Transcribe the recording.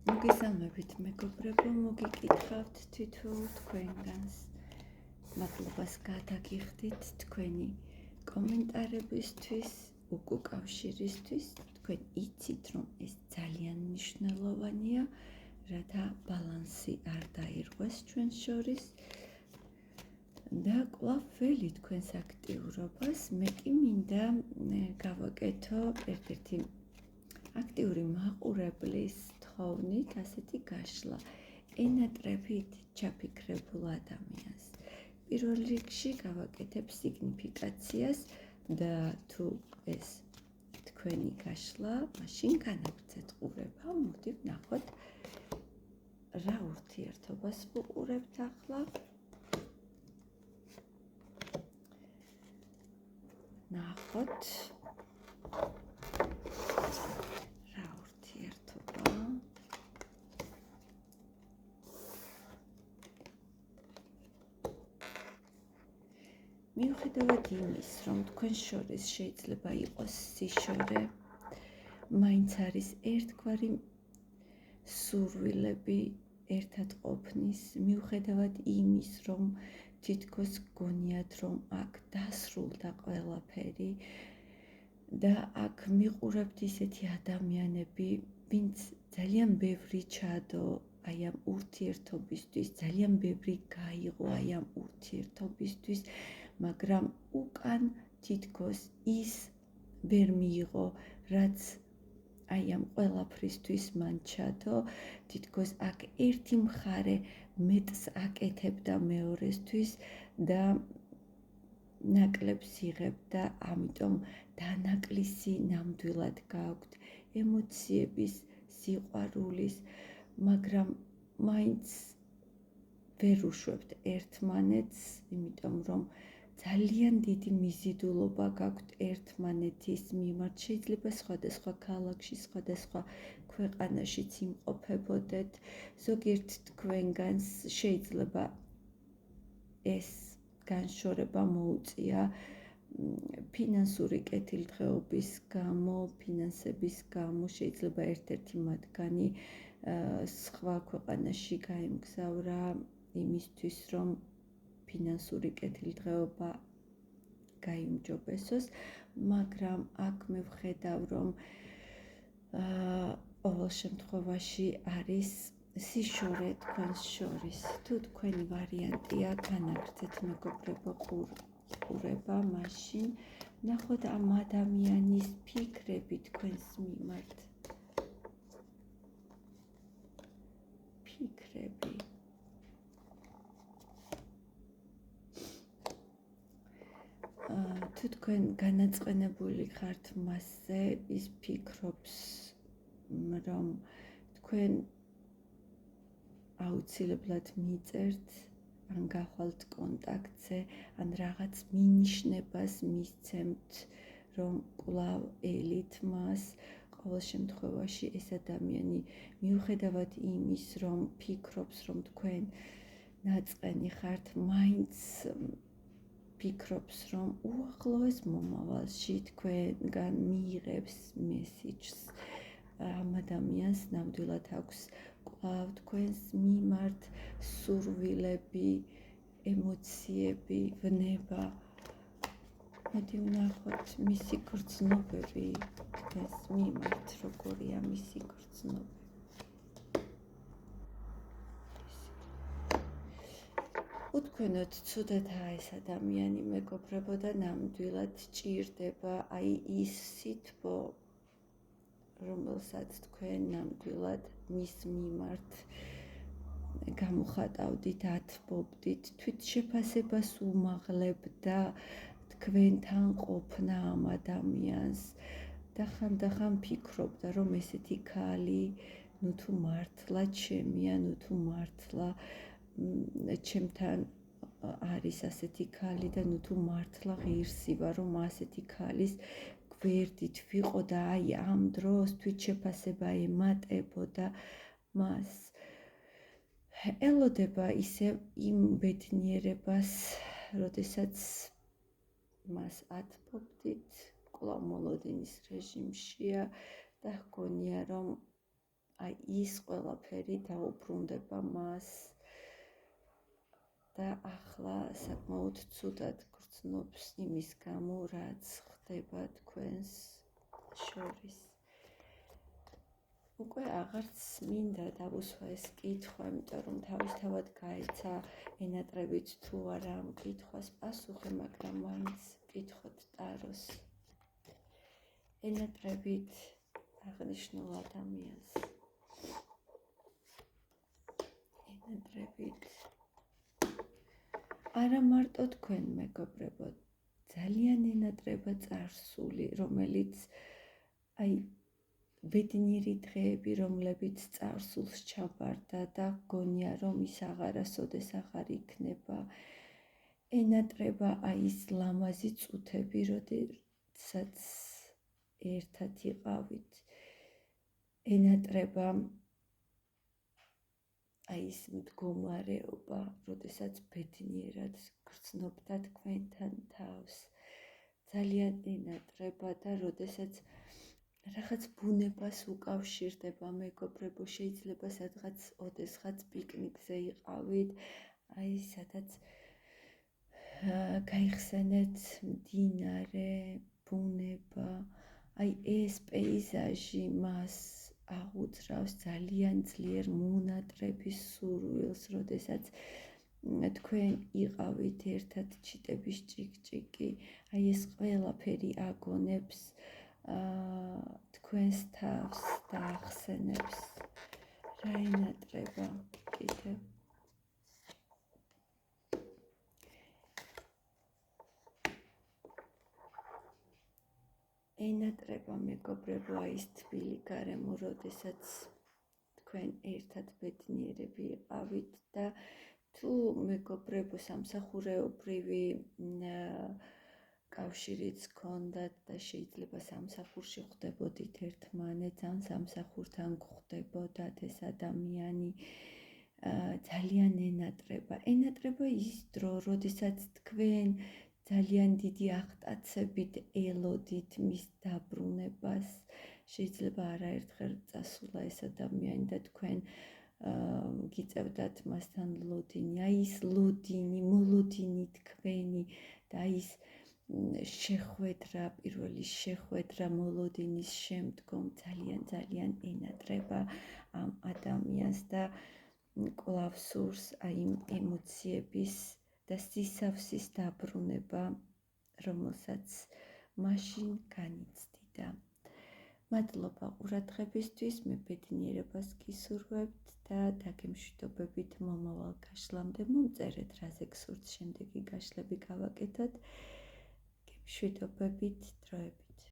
მოგესალმებით მეგობრებო, მოგიკითხავთ თითოეულ თქვენგანს. მადლობას გადაგიხდით თქვენი კომენტარებისთვის, უკავშირისთვის. თქვენ იცით, რომ ეს ძალიან მნიშვნელოვანია, რათა ბალანსი არ დაირღვეს ჩვენ შორის. და კვლავ ველი თქვენს აქტიურობას, მე კი მინდა გავაკეთო ერთ-ერთი აქტიური მაყურებლის თხოვნით ასეთი გაშლა, ენატრებით ჩაფიქრებულ ადამიანს. პირველ რიგში გავაკეთებ სიგნიფიკაციას და თუ ეს თქვენი გაშლა, მაშინ განაგრძეთ ყურება. მოდი ვნახოთ, რა ურთიერთობას ვუყურებთ ახლა. ნახოთ. მიუხედავად იმის, რომ თქვენ შორის შეიძლება იყოს სიშორე, მაინც არის ერთგვარი სურვილები ერთად ყოფნის, მიუხედავად იმის, რომ თითქოს გონიათ, რომ აქ დასრულდა ყველაფერი და აქ მიყურებთ ისეთი ადამიანები, ვინც ძალიან ბევრი ჩადო აი ამ ურთიერთობისთვის, ძალიან ბევრი გაიღო აი ამ ურთიერთობისთვის, მაგრამ უკან თითქოს ის ვერ მიიღო, რაც აი ამ ყველაფრისთვის მან ჩადო, თითქოს აქ ერთი მხარე მეტს აკეთებდა მეორესთვის და ნაკლებს იღებდა, ამიტომ დანაკლისი ნამდვილად გააქვთ ემოციების, სიყვარულის, მაგრამ მაინც ვერ უშვებთ ერთმანეთს, იმიტომ რომ ძალიან დიდი მიზიდულობა გაქვთ ერთმანეთის მიმართ. შეიძლება სხვადასხვა ქალაქში, სხვადასხვა ქვეყანაშიც იმყოფებოდეთ. ზოგიერთ თქვენგანს შეიძლება ეს განშორება მოუწია ფინანსური კეთილდღეობის გამო, ფინანსების გამო, შეიძლება ერთ-ერთი მათგანი სხვა ქვეყანაში გაემგზავრა იმისთვის, რომ ფინანსური კეთილდღეობა გაიმჯობესოს, მაგრამ აქ მე ვხედავ, რომ ყოველ შემთხვევაში არის სიშორე თქვენს შორის. თუ თქვენი ვარიანტია, განაგრძეთ მეგობრებო ყურება, მაშინ ნახოთ ამ ადამიანის ფიქრები თქვენს მიმართ. ფიქრები. თუ თქვენ განაწყენებული ხართ მასზე, ის ფიქრობს, რომ თქვენ აუცილებლად მიწერთ, ან გახვალთ კონტაქტზე, ან რაღაც მინიშნებას მისცემთ, რომ კვლავ ელით მას. ყოველ შემთხვევაში ეს ადამიანი მიუხედავად იმის, რომ ფიქრობს, რომ თქვენ ნაწყენი ხართ, მაინც ფიქრობს, რომ უახლოეს მომავალში თქვენგან მიიღებს მესიჯს. ამ ადამიანს ნამდვილად აქვს კვლავ თქვენს მიმართ სურვილები, ემოციები, ვნება. მოდი ვნახოთ მისი გრძნობები თქვენს მიმართ, როგორია მისი გრძნობები. უთქვენოთ, ცუდადაა ეს ადამიანი მეგობრებო და ნამდვილად ჭირდება აი ის სითბო, რომელსაც თქვენ ნამდვილად მის მიმართ გამოხატავდით, ათბობდით, თვითშეფასებას უმაღლებდა თქვენთან ყოფნა ამ ადამიანს და ხანდახან ფიქრობდა, რომ ესეთი ქალი, ნუ თუ მართლა ჩემია, ნუ თუ მართლა ჩემთან არის ასეთი ქალი და ნუ თუ მართლა ღირსი ვარ, რომ ასეთი ქალის გვერდით ვიყო და აი ამ დროს თვითშეფასება ემატებოდა მას. ელოდება ისევ იმ ბედნიერებას, როდესაც მას ათბობდით, კვლავ მოლოდინის რეჟიმშია და ჰგონია, რომ აი ის ყველაფერი დაუბრუნდება მას და ახლა საკმაოდ ცუდად გრძნობს იმის გამო, რაც ხდება თქვენს შორის. უკვე აღარც მინდა დავუსვა ეს კითხვა, იმიტომ რომ თავისთავად გაეცა ენატრებით თუ არა ამ კითხვას პასუხი, მაგრამ მაინც ვკითხოთ ტაროს. ენატრებით აღნიშნულ ადამიანს. ენატრებით არა მარტო თქვენ მეგობრებო, ძალიან ენატრება წარსული, რომელიც აი ბედნიერი დღეები, რომლებიც წარსულს ჩაბარდა და გონია რომ ის აღარასოდეს აღარ იქნება. ენატრება აი ის ლამაზი წუთები, როდესაც ერთად იყავით. ენატრება აი ის მდგომარეობა, როდესაც ბედნიერად გრძნობდა თქვენთან თავს. ძალიან ენატრება და როდესაც რაღაც ბუნებას უკავშირდება მეგობრებო, შეიძლება სადღაც ოდესღაც პიკნიკზე იყავით, აი სადაც გაიხსენეთ მდინარე, ბუნება, აი ეს პეიზაჟი მას აღუძრავს ძალიან ძლიერ მონატრების სურვილს, როდესაც თქვენ იყავით ერთად ჩიტების ჭიკ-ჭიკი, აი ეს ყველაფერი აგონებს თქვენს თავს და ახსენებს რა ენატრება კიდევ. ენატრება მეგობრებო აი ის თბილი გარემო, როდესაც თქვენ ერთად ბედნიერები იყავით და თუ მეგობრებო სამსახურეობრივი კავშირიც გქონდათ და შეიძლება სამსახურში ხვდებოდით ერთმანეთს, ან სამსახურთან გვხვდებოდათ ეს ადამიანი, ძალიან ენატრება. ენატრება ის დრო, როდესაც თქვენ ძალიან დიდი აღტაცებით ელოდით მის დაბრუნებას. შეიძლება არაერთხელ წასულა ეს ადამიანი და თქვენ გიწევდათ მასთან ლოდინი. აი ის ლოდინი, მოლოდინი თქვენი და ის შეხვედრა, პირველი შეხვედრა მოლოდინის შემდგომ ძალიან ენატრება ამ ადამიანს და კვლავ სურს აი იმ ემოციების და სისავსის დაბრუნება, რომელსაც მაშინ განიცდიდა. მადლობა ყურადღებისთვის, მე ბედნიერებას გისურვებთ და დაგემშვიდობებით მომავალ გაშლამდე. მომწერეთ, რაზე გსურთ შემდეგი გაშლები გავაკეთოთ. გემშვიდობებით დროებით.